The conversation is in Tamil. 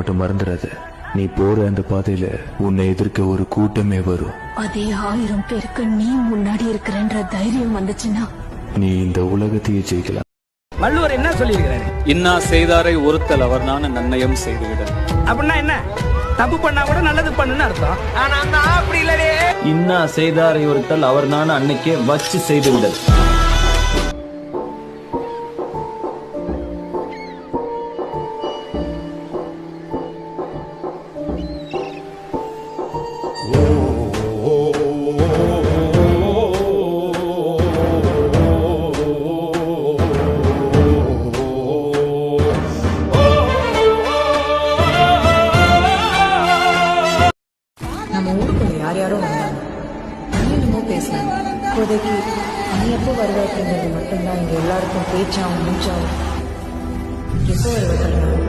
மட்டும் மறந்துடாத. நீ போற அந்த பாதையில உன்னை எதிர்க்க ஒரு கூட்டமே வரும். அதே 1000 பேருக்கு நீ முன்னாடி இருக்கிறன்ற தைரியம் வந்துச்சுன்னா நீ இந்த உலகத்தையே ஜெயிக்கலாம். வள்ளுவர் என்ன சொல்லியிருக்கிறாரு? இன்னா செய்தாரை ஒருத்தல் அவர் நான நன்னயம் செய்துவிட. அப்படின்னா என்ன? தப்பு பண்ணா கூட நல்லது பண்ணுன்னு அர்த்தம். ஆனா நான் அப்படி இல்லையே. இன்னா செய்தாரை ஒருத்தல் அவர் நான அன்னைக்கே வச்சு செய்து விடல். நம்ம ஊருக்குள்ள யார் யாரோ வந்தாங்க, என்னமோ பேசினாங்க. இப்போதைக்கு நீ எப்போ வருவாய்க்குங்கிறது மட்டும்தான் இங்க எல்லாருக்கும் பேச்சாவும் மூச்சாவும். எப்போ வருவ கல்யாணம்?